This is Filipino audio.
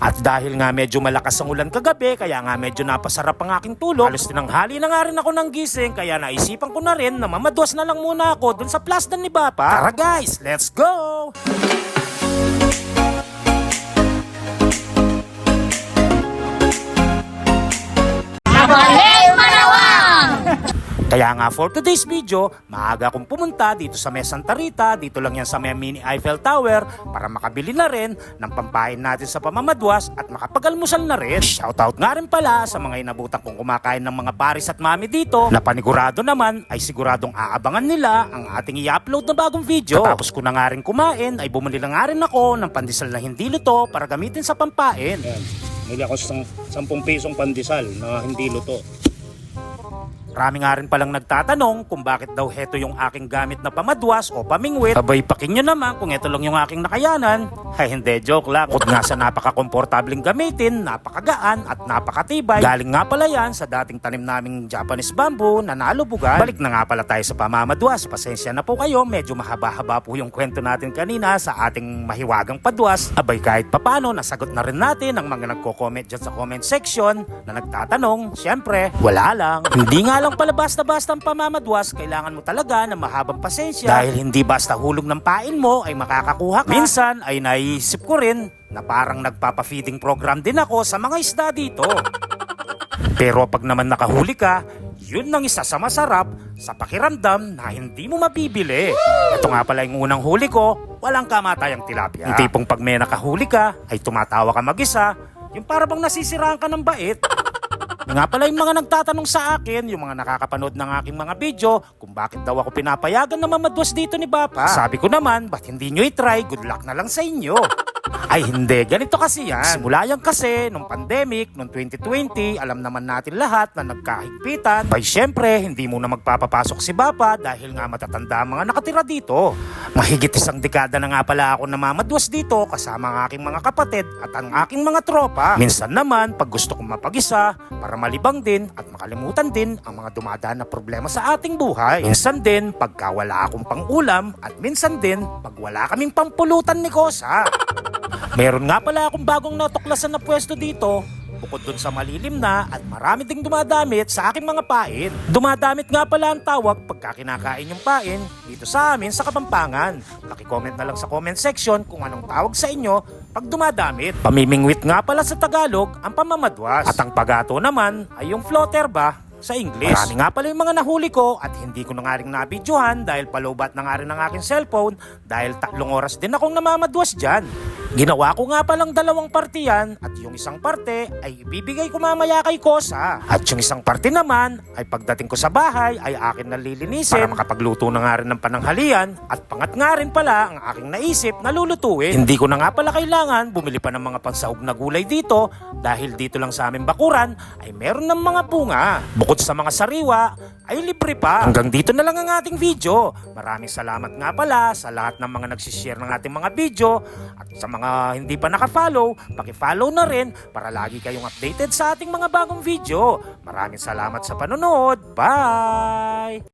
At dahil nga medyo malakas ang ulan kagabi, kaya nga medyo napasarap ang aking tulog. Halos tinanghali na nga rin ako ng gising, kaya naisipan ko na rin na mamadwas na lang muna ako dun sa plasdan ni Papa. Tara guys, let's go! Kaya nga for today's video, maaga akong pumunta dito sa May Santa Rita, dito lang yan sa may mini Eiffel Tower, para makabili na rin ng pampain natin sa pamamadwas at makapagalmusal na rin. Shoutout nga rin pala sa mga inabutan kong kumakain ng mga paris at mami dito, na panigurado naman ay siguradong aabangan nila ang ating i-upload na bagong video. Tapos ko na nga rin kumain, ay bumili na nga rin ako ng pandesal na hindi luto para gamitin sa pampain. Yan, bumili ako sa 10 pisong pandesal na hindi luto. Marami nga rin palang nagtatanong kung bakit daw heto yung aking gamit na pamadwas o pamingwit. Abay paking nyo naman kung ito lang yung aking nakayanan. Ay hindi, joke lang. Bukod nga sa napaka-komportabling gamitin, napakagaan at napakatibay. Galing nga pala yan sa dating tanim naming Japanese bamboo na nalubugan. Balik na nga pala tayo sa pamamadwas. Pasensya na po kayo, medyo mahaba-haba po yung kwento natin kanina sa ating mahiwagang padwas. Abay kahit papano, nasagot na rin natin ang mga nagko-comment dyan sa comment section na nagtatanong. Siyempre, wala lang. Hindi nga lang pala basta-basta ang pamamadwas, kailangan mo talaga ng mahabang pasensya dahil hindi basta hulog ng pain mo ay makakakuha ka. Minsan ay naisip ko rin na parang nagpapa-feeding program din ako sa mga isda dito. Pero pag naman nakahuli ka, yun ang isa sa masarap sa pakiramdam na hindi mo mabibili. Ito nga pala yung unang huli ko, walang kamatayang tilapia. Yung tipong pag may nakahuli ka, ay tumatawa ka mag-isa, yung para bang nasisiraan ka ng bait. Nga pala yung mga nagtatanong sa akin, yung mga nakakapanood ng aking mga video, kung bakit daw ako pinapayagan na mamadwas dito ni Papa. Sabi ko naman, ba't hindi nyo i-try? Good luck na lang sa inyo. Ay hindi, ganito kasi yan. Simula yan kasi, nung pandemic, nung 2020, alam naman natin lahat na nagkahigpitan. Bay syempre, hindi muna magpapapasok si Papa dahil nga matatanda ang mga nakatira dito. Mahigit 1 dekada na nga pala ako namamadwas dito kasama ang aking mga kapatid at ang aking mga tropa. Minsan naman, pag gusto kong mapag-isa, para malibang din at makalimutan din ang mga dumadaan na problema sa ating buhay. Minsan din, pagka wala akong pang-ulam at minsan din, pag wala kaming pampulutan ni Kosa. Meron nga pala akong bagong natuklasan na pwesto dito, bukod dun sa malilim na at marami ding dumadamit sa aking mga pain. Dumadamit nga pala ang tawag pagka kinakain yung pain dito sa amin sa Kapampangan. Paki-comment na lang sa comment section kung anong tawag sa inyo pag dumadamit. Pamimingwit nga pala sa Tagalog ang pamamadwas. At ang pagato naman ay yung floater ba sa English. Marami nga pala yung mga nahuli ko at hindi ko na nga rin nabidyohan dahil palobat na nga rin ang aking cellphone dahil 3 oras din akong namamadwas dyan. Ginawa ko nga palang 2 parte yan at yung isang parte ay ibibigay ko mamaya kay Kosa. At yung isang parte naman ay pagdating ko sa bahay ay akin na lilinisin para makapagluto na nga rin ng pananghalian at pangat nga rin pala ang aking naisip na lulutuin. Hindi ko na nga pala kailangan bumili pa ng mga pansahog na gulay dito dahil dito lang sa aming bakuran ay meron ng mga bunga. Bukod sa mga sariwa ay libre pa. Hanggang dito na lang ang ating video. Maraming salamat nga pala sa lahat ng mga nagsishare ng ating mga video at sa mga hindi pa nakafollow, paki-follow na rin para lagi kayong updated sa ating mga bagong video. Maraming salamat sa panonood. Bye!